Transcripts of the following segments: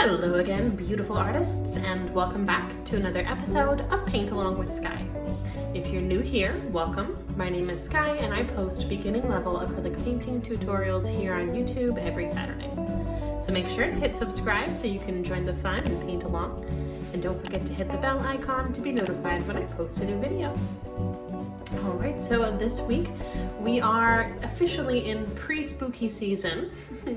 Hello again, beautiful artists, and welcome back to another episode of Paint Along with Skye. If you're new here, welcome. My name is Skye and I post beginning level acrylic painting tutorials here on YouTube every Saturday. So make sure to hit subscribe so you can join the fun and paint along. And don't forget to hit the bell icon to be notified when I post a new video. Alright, so this week we are officially in pre-spooky season,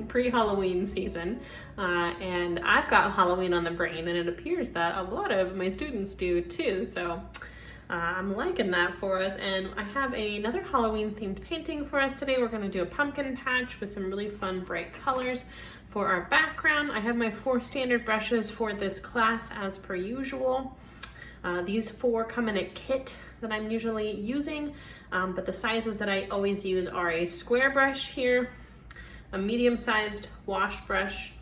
pre-Halloween season, and I've got Halloween on the brain, and it appears that a lot of my students do too, so I'm liking that for us. And I have another Halloween themed painting for us today. We're going to do a pumpkin patch with some really fun bright colors for our background. I have my 4 standard brushes for this class as per usual. These 4 come in a kit that I'm usually using, but the sizes that I always use are a square brush here, a medium-sized wash brush,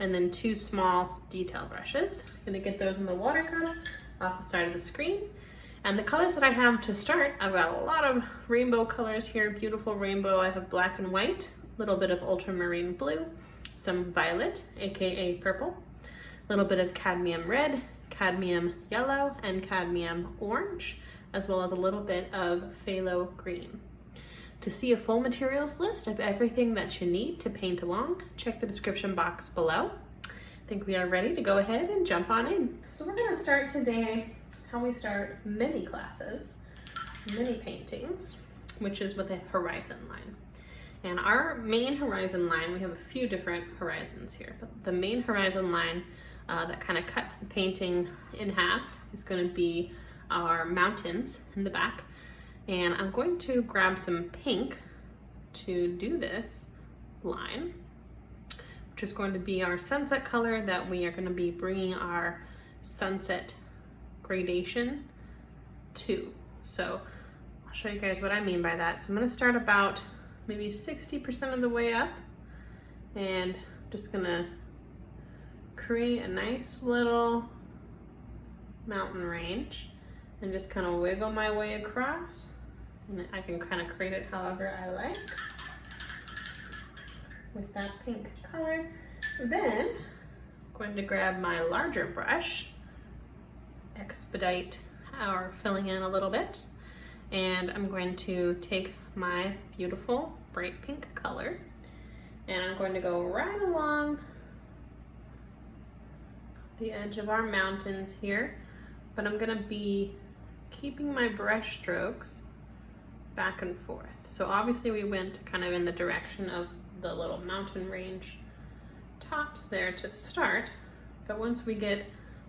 and then 2 small detail brushes. I'm gonna get those in the watercolor off the side of the screen. And the colors that I have to start, I've got a lot of rainbow colors here, beautiful rainbow. I have black and white, a little bit of ultramarine blue, some violet, aka purple, a little bit of cadmium red, cadmium yellow, and cadmium orange, as well as a little bit of phthalo green. To see a full materials list of everything that you need to paint along, check the description box below. I think we are ready to go ahead and jump on in. So we're going to start today how we start many classes, many paintings, which is with a horizon line. And our main horizon line, we have a few different horizons here, but the main horizon line that kind of cuts the painting in half is going to be our mountains in the back. And I'm going to grab some pink to do this line, which is going to be our sunset color that we are going to be bringing our sunset gradation to. So I'll show you guys what I mean by that. So I'm going to start about maybe 60% of the way up, and just going to create a nice little mountain range and just kind of wiggle my way across, and I can kind of create it however I like with that pink color. Then I'm going to grab my larger brush, expedite our filling in a little bit, and I'm going to take my beautiful bright pink color and I'm going to go right along the edge of our mountains here, but I'm gonna be keeping my brush strokes back and forth. So obviously we went kind of in the direction of the little mountain range tops there to start, but once we get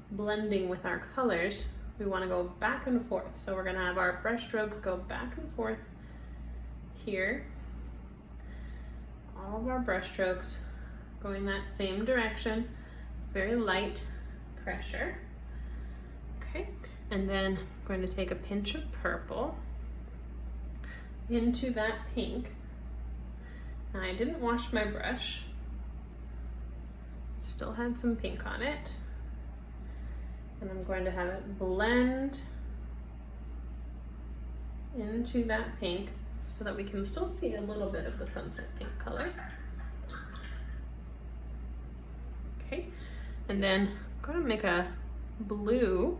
blending with our colors, we want to go back and forth. So we're gonna have our brush strokes go back and forth here. All of our brush strokes going that same direction, very light pressure. Okay, and then I'm going to take a pinch of purple into that pink. And I didn't wash my brush, still had some pink on it, and I'm going to have it blend into that pink so that we can still see a little bit of the sunset pink color. Okay, and then I'm going to make a blue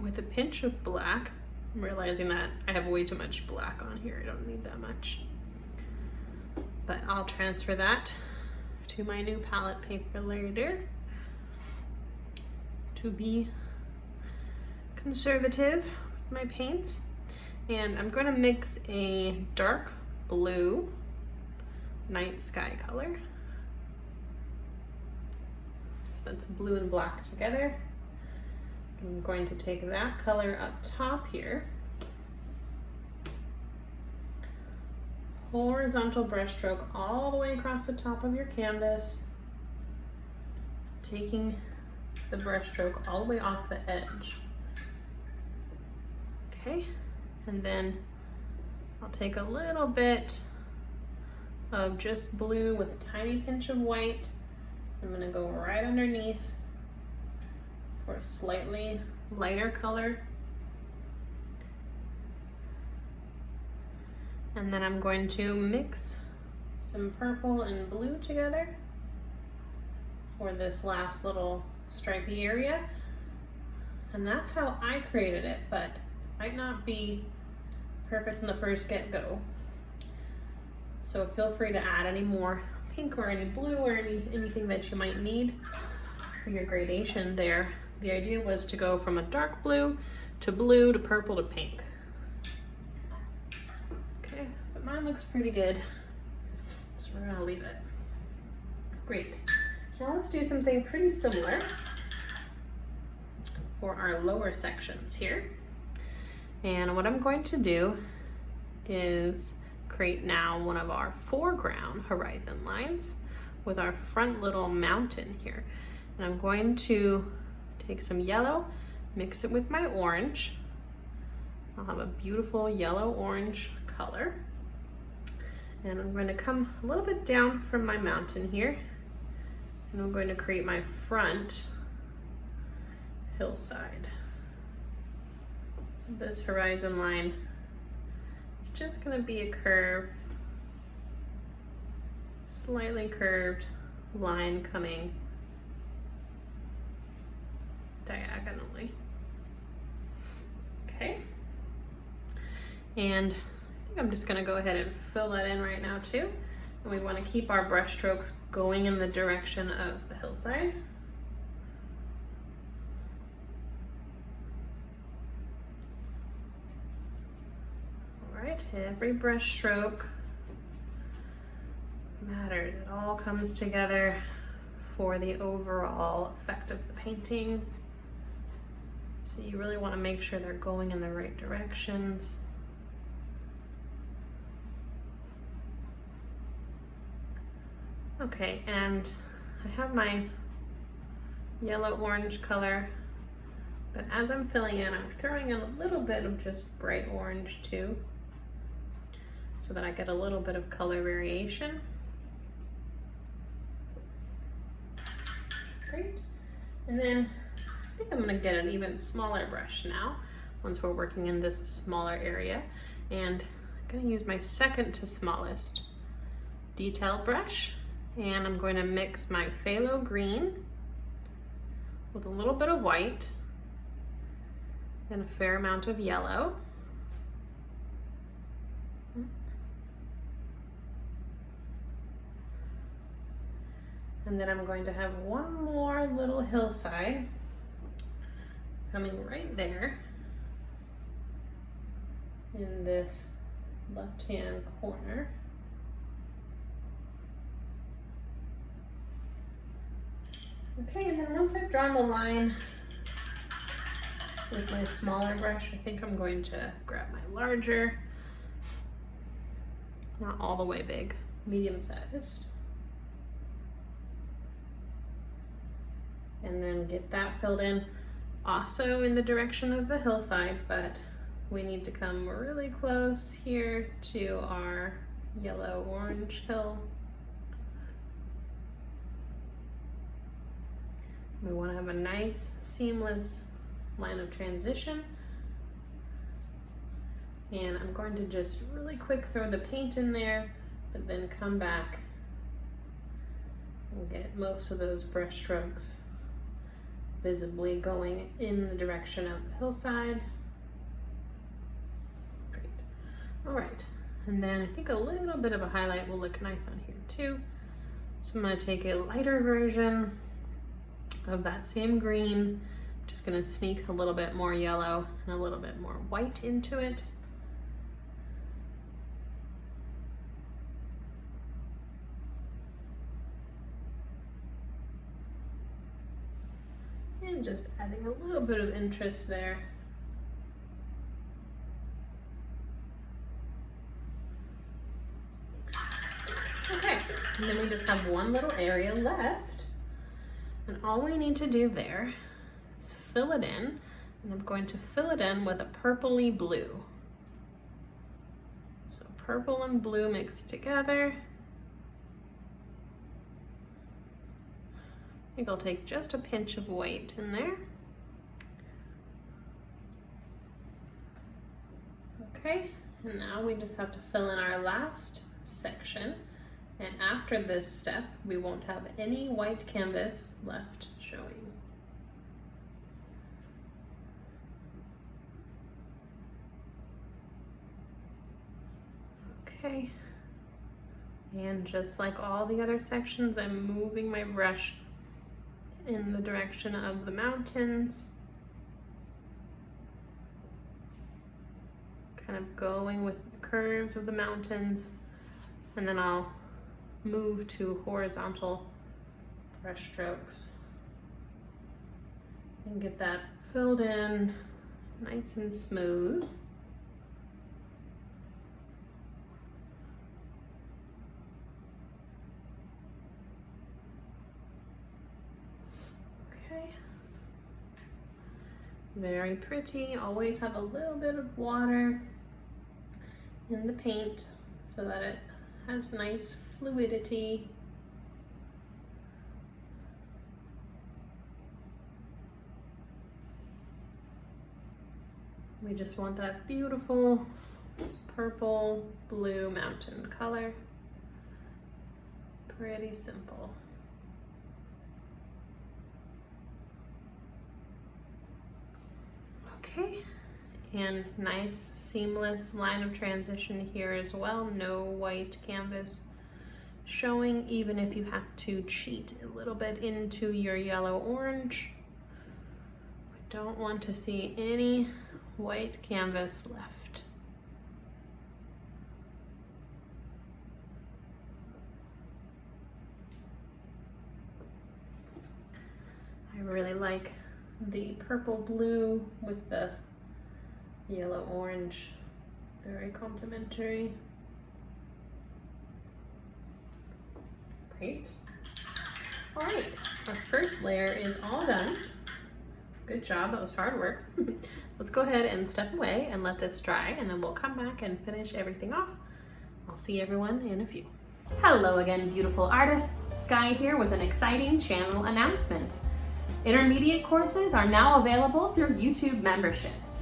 with a pinch of black. I'm realizing that I have way too much black on here. I don't need that much. But I'll transfer that to my new palette paper later to be conservative with my paints. And I'm going to mix a dark blue night sky color. That's blue and black together. I'm going to take that color up top here. Horizontal brush stroke all the way across the top of your canvas, taking the brush stroke all the way off the edge. Okay, and then I'll take a little bit of just blue with a tiny pinch of white. I'm gonna go right underneath for a slightly lighter color. And then I'm going to mix some purple and blue together for this last little stripy area. And that's how I created it, but might not be perfect from the first get-go. So feel free to add any more pink or any blue or anything that you might need for your gradation there. The idea was to go from a dark blue to purple to pink. Okay, but mine looks pretty good, so we're gonna leave it. Great. Now let's do something pretty similar for our lower sections here. And what I'm going to do is create now one of our foreground horizon lines with our front little mountain here. And I'm going to take some yellow, mix it with my orange. I'll have a beautiful yellow-orange color. And I'm going to come a little bit down from my mountain here. And I'm going to create my front hillside. So this horizon line is just going to be a curve, slightly curved line coming diagonally. Okay. And I think I'm just going to go ahead and fill that in right now too. And we want to keep our brush strokes going in the direction of the hillside. All right, every brush stroke matters. It all comes together for the overall effect of the painting. So you really want to make sure they're going in the right directions. Okay, and I have my yellow-orange color, but as I'm filling in, I'm throwing in a little bit of just bright orange too, so that I get a little bit of color variation. Great. And then I think I'm gonna get an even smaller brush now, once we're working in this smaller area. And I'm gonna use my second to smallest detail brush. And I'm going to mix my phthalo green with a little bit of white and a fair amount of yellow. And then I'm going to have one more little hillside coming right there in this left-hand corner. Okay, and then once I've drawn the line with my smaller brush, I think I'm going to grab my larger, not all the way big, medium sized, and then get that filled in also in the direction of the hillside, but we need to come really close here to our yellow-orange hill. We want to have a nice seamless line of transition. And I'm going to just really quick throw the paint in there, but then come back and get most of those brush strokes visibly going in the direction of the hillside. Great. All right. And then I think a little bit of a highlight will look nice on here too. So I'm going to take a lighter version of that same green, just gonna sneak a little bit more yellow and a little bit more white into it. And just adding a little bit of interest there. Okay, and then we just have one little area left. And all we need to do there is fill it in, and I'm going to fill it in with a purpley blue. So purple and blue mixed together. I think I'll take just a pinch of white in there. Okay, and now we just have to fill in our last section, And after this step, we won't have any white canvas left showing. Okay. And just like all the other sections, I'm moving my brush in the direction of the mountains. Kind of going with the curves of the mountains. And then I'll move to horizontal brush strokes and get that filled in nice and smooth. Okay. Very pretty. Always have a little bit of water in the paint so that it has nice fluidity. We just want that beautiful purple blue mountain color. Pretty simple. Okay. And nice seamless line of transition here as well. No white canvas showing, even if you have to cheat a little bit into your yellow orange. I don't want to see any white canvas left. I really like the purple blue with the yellow orange, very complementary. Great. All right, our first layer is all done. Good job, that was hard work. Let's go ahead and step away and let this dry, and then we'll come back and finish everything off. I'll see everyone in a few. Hello again, beautiful artists. Skye here with an exciting channel announcement. Intermediate courses are now available through YouTube memberships.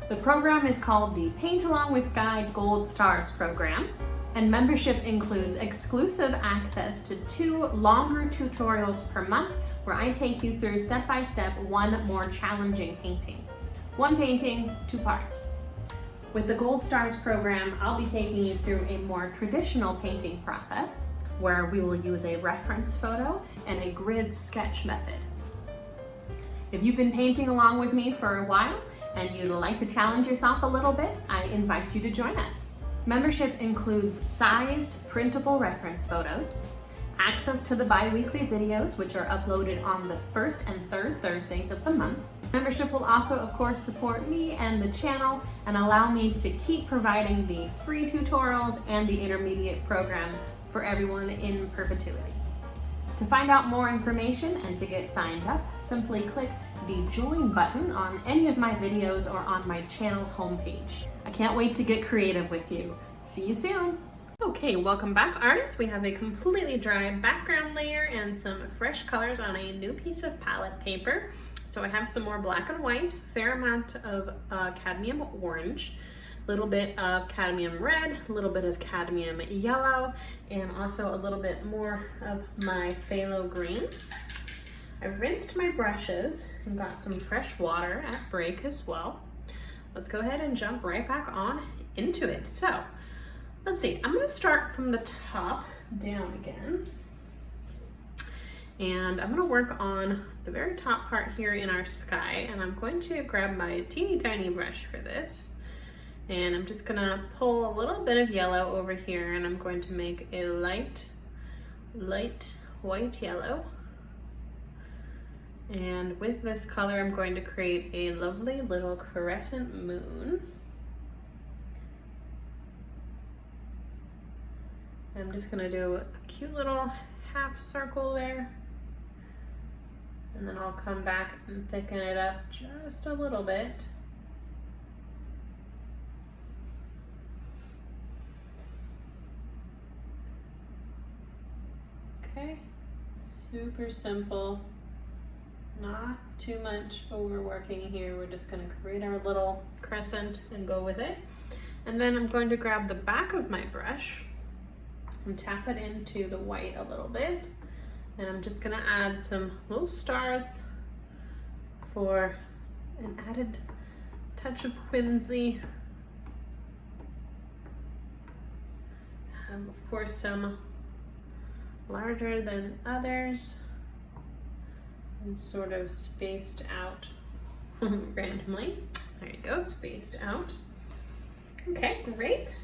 The program is called the Paint Along with Skye Gold Stars program, and membership includes exclusive access to 2 longer tutorials per month where I take you through step-by-step one more challenging painting. One painting, 2 parts. With the Gold Stars program, I'll be taking you through a more traditional painting process where we will use a reference photo and a grid sketch method. If you've been painting along with me for a while, and you'd like to challenge yourself a little bit, I invite you to join us. Membership includes sized, printable reference photos, access to the bi-weekly videos, which are uploaded on the 1st and 3rd Thursdays of the month. Membership will also, of course, support me and the channel and allow me to keep providing the free tutorials and the intermediate program for everyone in perpetuity. To find out more information and to get signed up, simply click the join button on any of my videos or on my channel homepage. I can't wait to get creative with you. See you soon. Okay, welcome back, artists. We have a completely dry background layer and some fresh colors on a new piece of palette paper. So I have some more black and white, fair amount of cadmium orange, a little bit of cadmium red, a little bit of cadmium yellow, and also a little bit more of my phthalo green. I rinsed my brushes and got some fresh water at break as well. Let's go ahead and jump right back on into it. So let's see, I'm gonna start from the top down again. And I'm gonna work on the very top part here in our sky, and I'm going to grab my teeny tiny brush for this. And I'm just gonna pull a little bit of yellow over here, and I'm going to make a light white yellow. And with this color, I'm going to create a lovely little crescent moon. I'm just gonna do a cute little half circle there. And then I'll come back and thicken it up just a little bit. Okay, super simple. Not too much overworking here. We're just gonna create our little crescent and go with it. And then I'm going to grab the back of my brush and tap it into the white a little bit. And I'm just gonna add some little stars for an added touch of whimsy. Of course, some larger than others and sort of spaced out randomly. There you go, spaced out. Okay, great.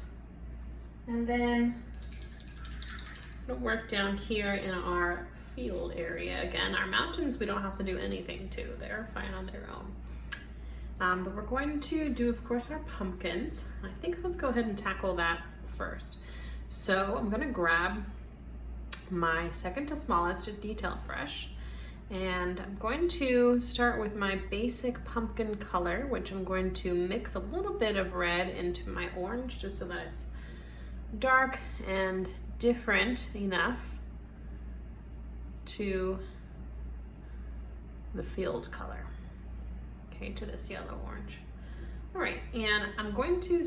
And then I'm gonna work down here in our field area. Again, our mountains, we don't have to do anything to. They're fine on their own. But we're going to do, of course, our pumpkins. I think let's go ahead and tackle that first. So I'm gonna grab my second to smallest detail brush, and I'm going to start with my basic pumpkin color, which I'm going to mix a little bit of red into my orange just so that it's dark and different enough to the field color, okay, to this yellow orange. All right, and I'm going to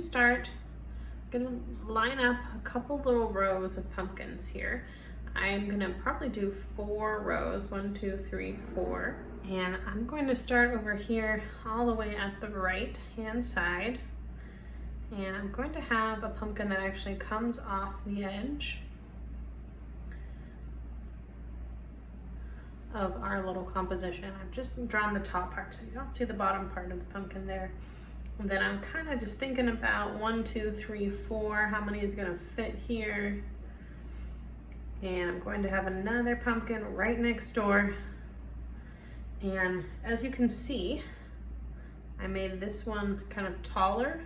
line up a couple little rows of pumpkins here. I'm gonna probably do 4 rows, 1, 2, 3, 4. And I'm going to start over here all the way at the right hand side. And I'm going to have a pumpkin that actually comes off the edge of our little composition. I've just drawn the top part so you don't see the bottom part of the pumpkin there. And then I'm kind of just thinking about 1, 2, 3, 4, how many is gonna fit here. And I'm going to have another pumpkin right next door. And as you can see, I made this one kind of taller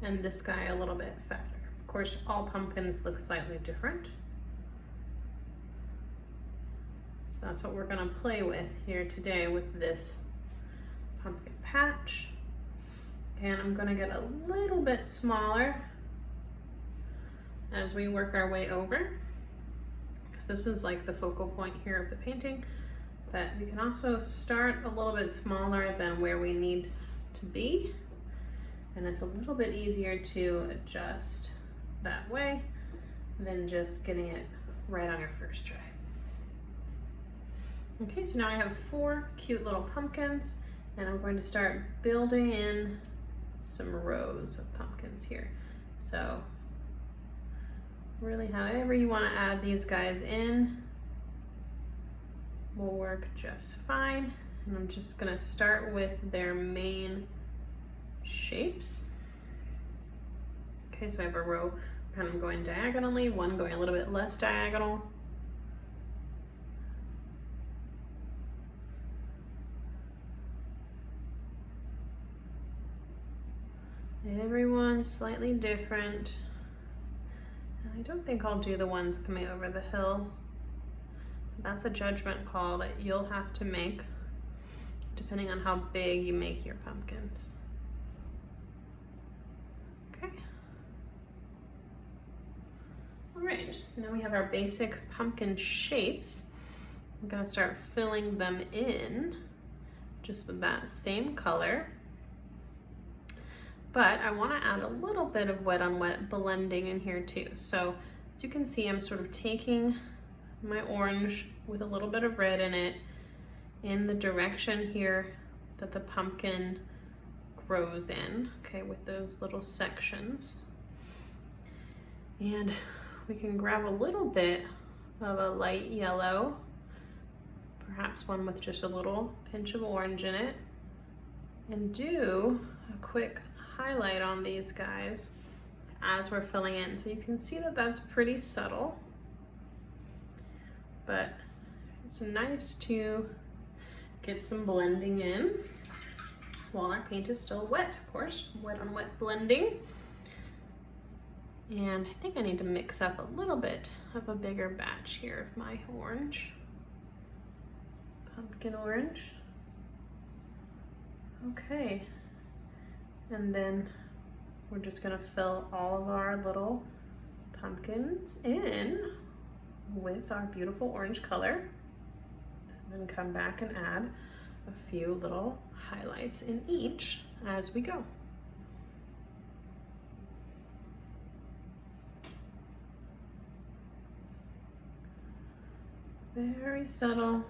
and this guy a little bit fatter. Of course, all pumpkins look slightly different. So that's what we're gonna play with here today with this pumpkin patch. And I'm gonna get a little bit smaller as we work our way over, because this is like the focal point here of the painting. But we can also start a little bit smaller than where we need to be. And it's a little bit easier to adjust that way than just getting it right on your first try. Okay, so now I have 4 cute little pumpkins, and I'm going to start building in some rows of pumpkins here. So really however you want to add these guys in will work just fine. And I'm just going to start with their main shapes. Okay, so I have a row kind of going diagonally, one going a little bit less diagonal. Everyone's slightly different. And I don't think I'll do the ones coming over the hill. That's a judgment call that you'll have to make depending on how big you make your pumpkins. Okay. All right, so now we have our basic pumpkin shapes. I'm gonna start filling them in just with that same color. But I want to add a little bit of wet on wet blending in here too. So as you can see, I'm sort of taking my orange with a little bit of red in it in the direction here that the pumpkin grows in, okay, with those little sections. And we can grab a little bit of a light yellow, perhaps one with just a little pinch of orange in it, and do a quick highlight on these guys as we're filling in. So you can see that that's pretty subtle, but it's nice to get some blending in while our paint is still wet, of course, wet on wet blending. And I think I need to mix up a little bit of a bigger batch here of my orange, pumpkin orange. Okay. And then we're just gonna fill all of our little pumpkins in with our beautiful orange color, and then come back and add a few little highlights in each as we go. Very subtle,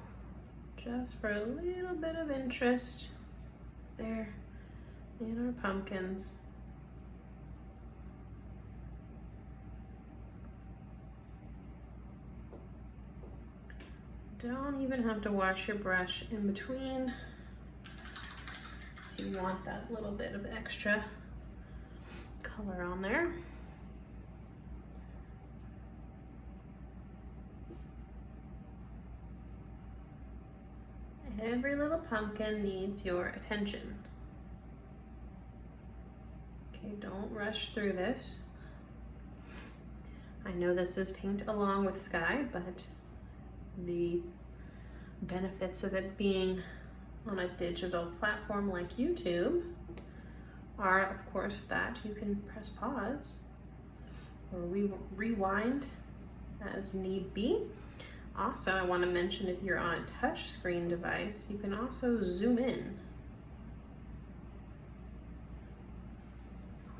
just for a little bit of interest there in our pumpkins. Don't even have to wash your brush in between. So you want that little bit of extra color on there. Every little pumpkin needs your attention. Okay, don't rush through this. I know this is Paint Along with Skye, but the benefits of it being on a digital platform like YouTube are, of course, that you can press pause or rewind as need be. Also, I want to mention if you're on a touch screen device, you can also zoom in.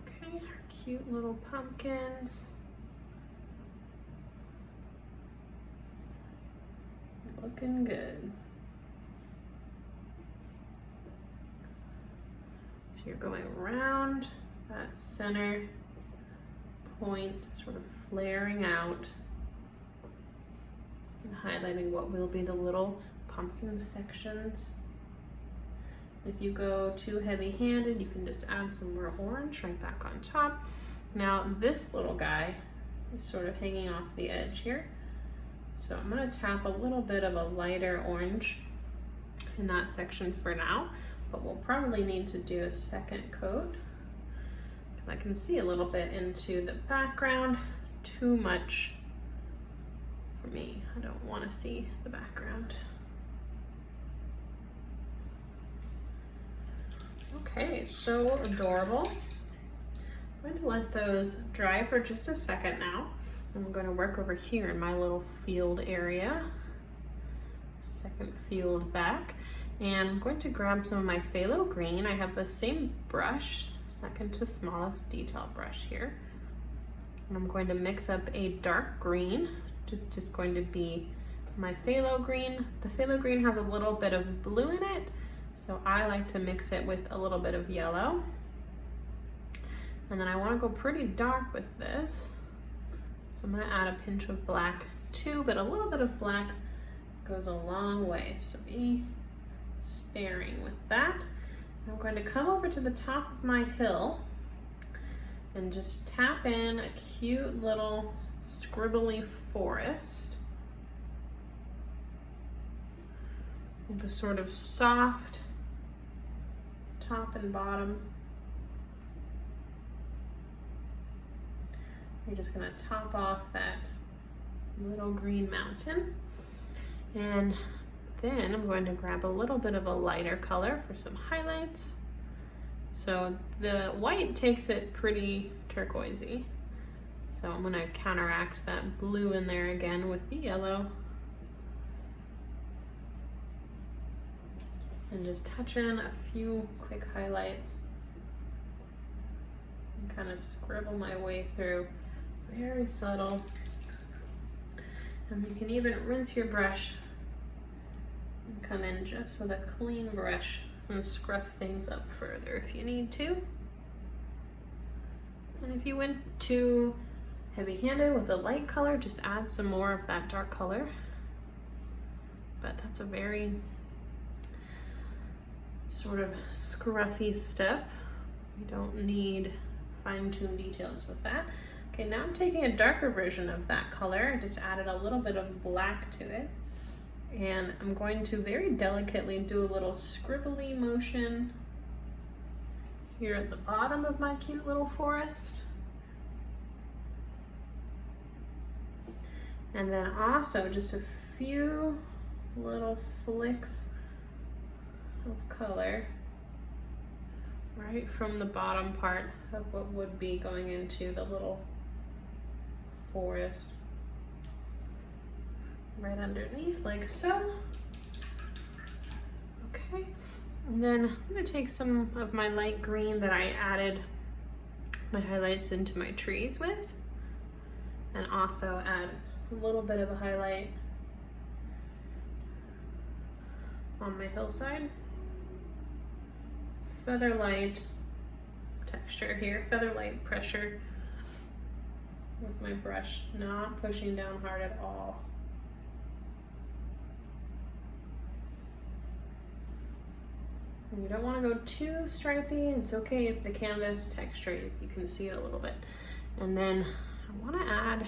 Okay, our cute little pumpkins. Looking good. So you're going around that center point, sort of flaring out and highlighting what will be the little pumpkin sections. If you go too heavy-handed, you can just add some more orange right back on top. Now this little guy is sort of hanging off the edge here. So I'm going to tap a little bit of a lighter orange in that section for now, but we'll probably need to do a second coat because I can see a little bit into the background. Too much for me. I don't want to see the background. Okay, so adorable. I'm going to let those dry for just a second now. I'm going to work over here in my little field area, second field back, and I'm going to grab some of my phthalo green. I have the same brush, second to smallest detail brush here, and I'm going to mix up a dark green, just going to be my phthalo green. The phthalo green has a little bit of blue in it, so I like to mix it with a little bit of yellow, and then I want to go pretty dark with this. So I'm going to add a pinch of black too, but a little bit of black goes a long way. So be sparing with that. I'm going to come over to the top of my hill and just tap in a cute little scribbly forest with a sort of soft top and bottom. You're just going to top off that little green mountain, and then I'm going to grab a little bit of a lighter color for some highlights. So the white takes it pretty turquoisey, so I'm going to counteract that blue in there again with the yellow and just touch in a few quick highlights and kind of scribble my way through. Very subtle. And you can even rinse your brush and come in just with a clean brush and scruff things up further if you need to. And if you went too heavy-handed with a light color, just add some more of that dark color. But that's a very sort of scruffy step. You don't need fine-tuned details with that. Okay, now I'm taking a darker version of that color. I just added a little bit of black to it. And I'm going to very delicately do a little scribbly motion here at the bottom of my cute little forest. And then also just a few little flicks of color right from the bottom part of what would be going into the little forest, right underneath like so. Okay, and then I'm going to take some of my light green that I added my highlights into my trees with, and also add a little bit of a highlight on my hillside. Feather light texture here, feather light pressure with my brush, not pushing down hard at all. And you don't want to go too stripy. It's okay if the canvas texture, if you can see it a little bit. And then I want to add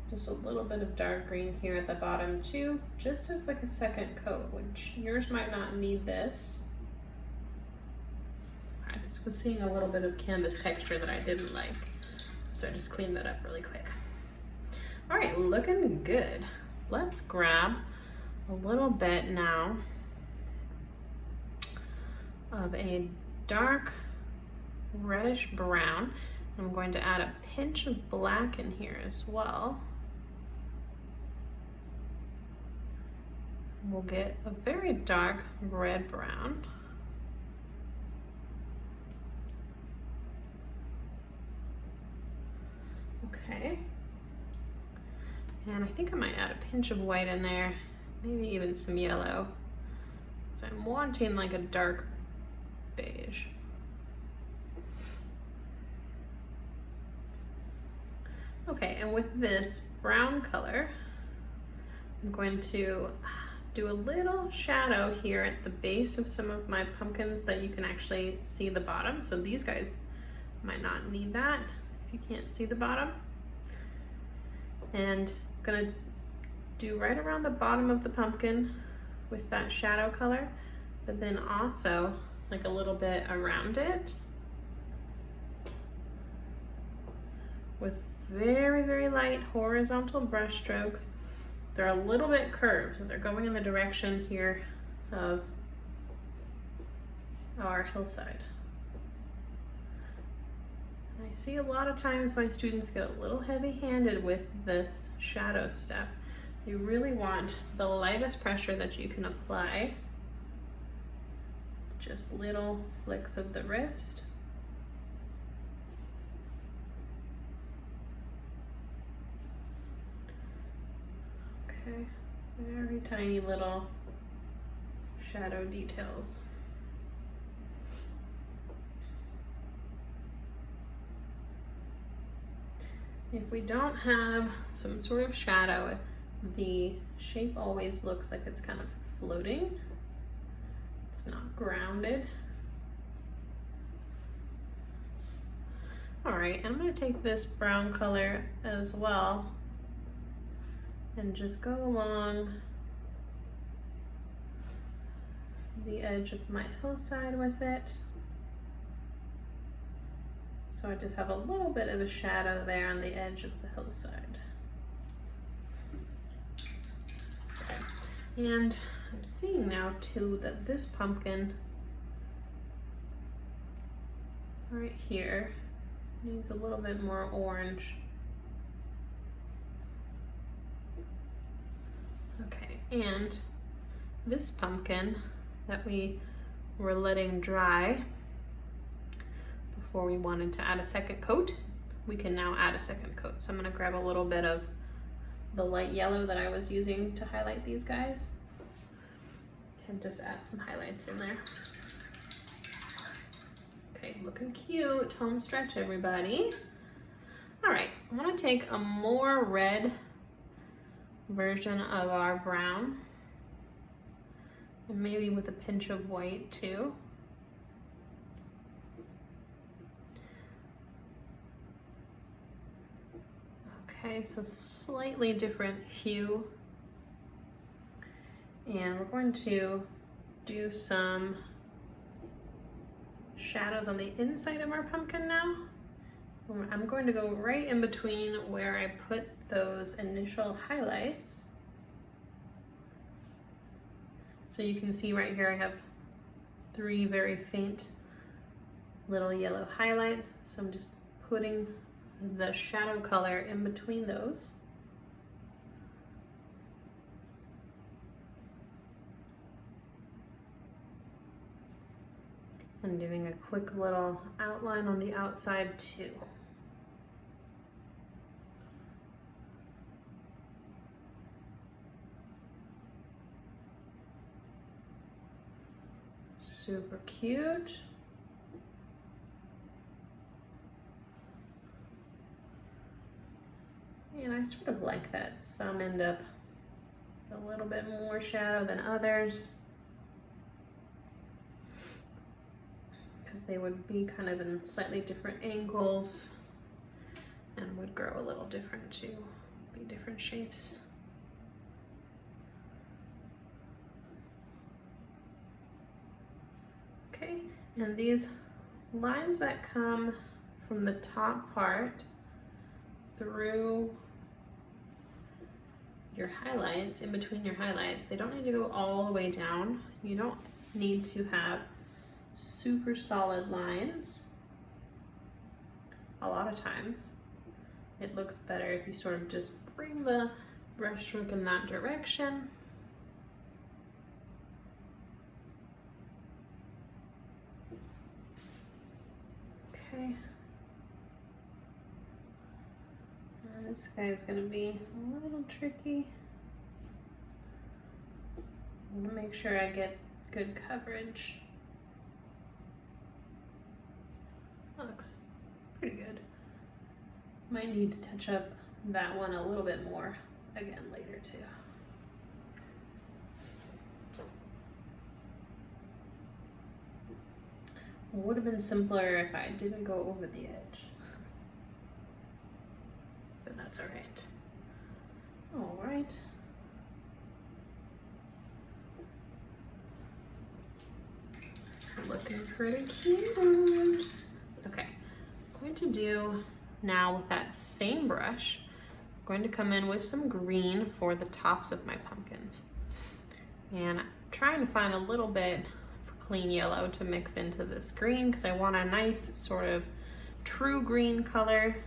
just a little bit of dark green here at the bottom too, just as like a second coat, which yours might not need this. I just was seeing a little bit of canvas texture that I didn't like, so I just cleaned that up really quick. All right, looking good. Let's grab a little bit now of a dark reddish brown. I'm going to add a pinch of black in here as well. We'll get a very dark red brown. Okay. And I think I might add a pinch of white in there, maybe even some yellow. So I'm wanting like a dark beige. Okay, and with this brown color, I'm going to do a little shadow here at the base of some of my pumpkins that you can actually see the bottom. So these guys might not need that if you can't see the bottom. And I'm gonna do right around the bottom of the pumpkin with that shadow color, but then also like a little bit around it with very, very light horizontal brush strokes. They're a little bit curved, so they're going in the direction here of our hillside. I see a lot of times my students get a little heavy-handed with this shadow stuff. You really want the lightest pressure that you can apply. Just little flicks of the wrist. Okay, very tiny little shadow details. If we don't have some sort of shadow, the shape always looks like it's kind of floating. It's not grounded. All right, I'm gonna take this brown color as well and just go along the edge of my hillside with it. So I just have a little bit of a shadow there on the edge of the hillside. Okay. And I'm seeing now too that this pumpkin right here needs a little bit more orange. Okay, and this pumpkin that we were letting dry before we wanted to add a second coat, we can now add a second coat. So I'm gonna grab a little bit of the light yellow that I was using to highlight these guys and just add some highlights in there. Okay, looking cute. Home stretch, everybody. All right, I wanna take a more red version of our brown, and maybe with a pinch of white too. Okay, so slightly different hue. And we're going to do some shadows on the inside of our pumpkin now. I'm going to go right in between where I put those initial highlights. So you can see right here I have 3 very faint little yellow highlights. So I'm just putting the shadow color in between those. And doing a quick little outline on the outside too. Super cute. And I sort of like that some end up a little bit more shadow than others, because they would be kind of in slightly different angles and would grow a little different too, be different shapes. Okay, and these lines that come from the top part through your highlights, in between your highlights, they don't need to go all the way down. You don't need to have super solid lines. A lot of times it looks better if you sort of just bring the brush stroke in that direction. Okay. This guy is going to be a little tricky. I want to make sure I get good coverage. That looks pretty good. Might need to touch up that one a little bit more again later too. Would have been simpler if I didn't go over the edge. But that's all right. All right. Looking pretty cute. Okay, I'm going to do now with that same brush, I'm going to come in with some green for the tops of my pumpkins. And I'm trying to find a little bit of clean yellow to mix into this green because I want a nice sort of true green color.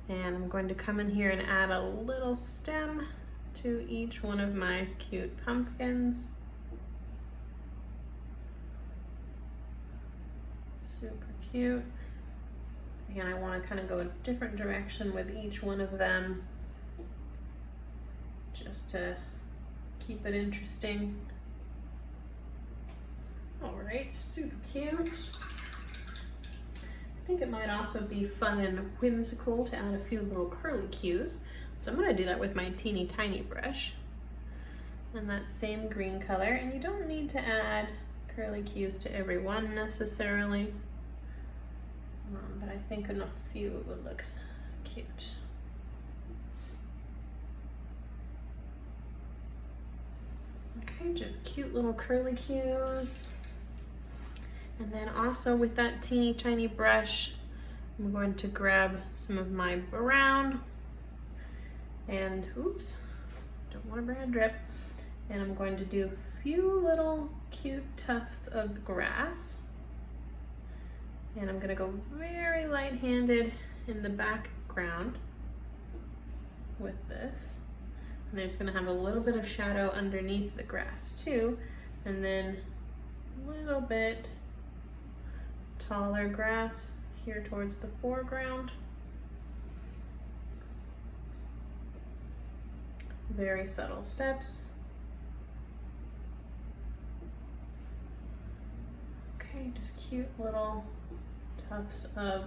And I'm going to come in here and add a little stem to each one of my cute pumpkins. Super cute. And I want to kind of go a different direction with each one of them just to keep it interesting. All right, super cute. I think it might also be fun and whimsical to add a few little curly cues. So I'm going to do that with my teeny tiny brush and that same green color. And you don't need to add curly cues to every one necessarily, but I think in a few it would look cute. Okay, just cute little curly cues. And then also with that teeny tiny brush, I'm going to grab some of my brown and, oops, don't want a brown drip. And I'm going to do a few little cute tufts of grass. And I'm gonna go very light-handed in the background with this. And there's gonna have a little bit of shadow underneath the grass too. And then a little bit taller grass here towards the foreground. Very subtle steps. Okay, just cute little tufts of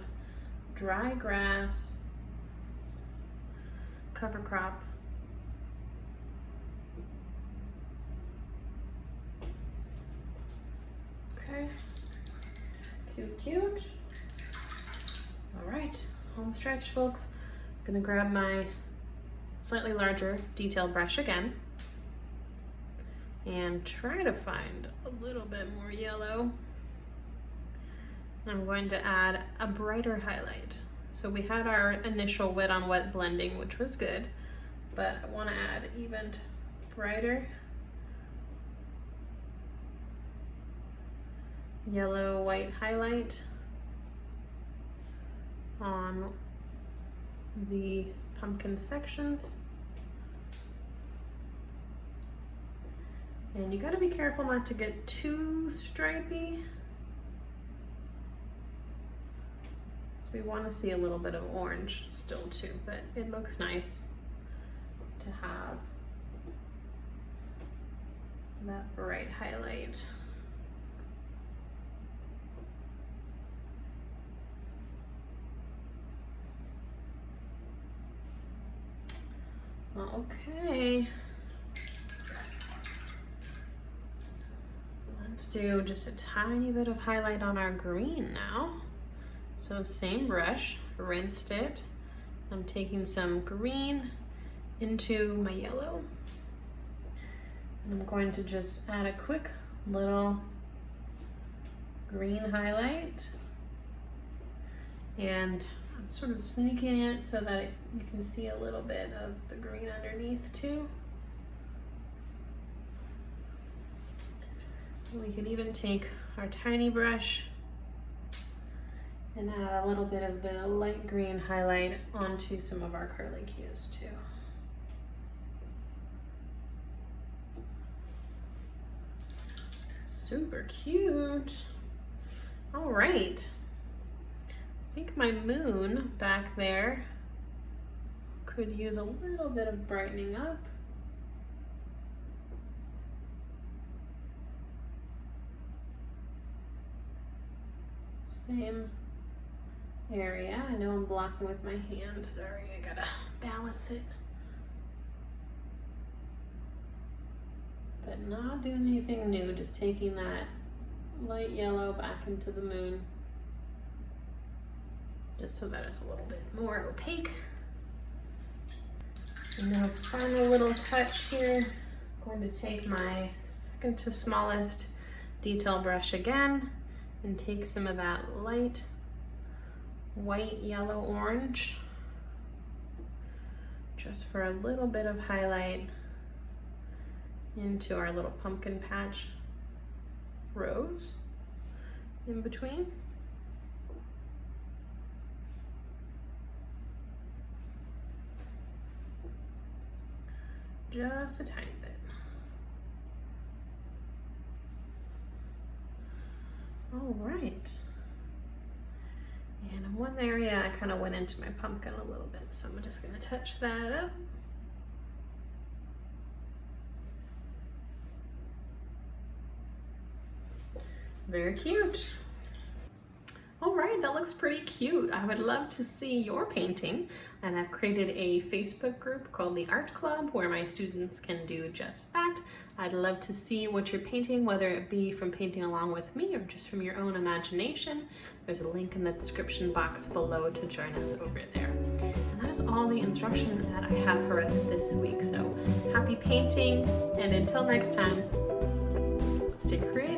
dry grass, cover crop. Okay, cute, cute. All right, home stretch, folks. I'm gonna grab my slightly larger detail brush again and try to find a little bit more yellow. I'm going to add a brighter highlight. So we had our initial wet on wet blending, which was good, but I want to add even brighter yellow white highlight on the pumpkin sections. And you got to be careful not to get too stripy. So we want to see a little bit of orange still too, but it looks nice to have that bright highlight. Okay. Let's do just a tiny bit of highlight on our green now. So same brush, rinsed it. I'm taking some green into my yellow. And I'm going to just add a quick little green highlight. And I'm sort of sneaking it so that you can see a little bit of the green underneath too. We could even take our tiny brush and add a little bit of the light green highlight onto some of our acrylic hues too. Super cute. All right. I think my moon back there could use a little bit of brightening up. Same area. I know I'm blocking with my hand. Sorry, I gotta balance it. But not doing anything new, just taking that light yellow back into the moon, just so that it's a little bit more opaque. And now final little touch here, I'm going to take my second to smallest detail brush again and take some of that light white, yellow, orange, just for a little bit of highlight into our little pumpkin patch rows in between. Just a tiny bit. All right. And in one area, I kind of went into my pumpkin a little bit, so I'm just gonna touch that up. Very cute. All right, that looks pretty cute. I would love to see your painting, and I've created a Facebook group called the Art Club where my students can do just that. I'd love to see what you're painting, whether it be from painting along with me or just from your own imagination. There's a link in the description box below to join us over there. And that's all the instruction that I have for us this week. So happy painting, and until next time, stay creative.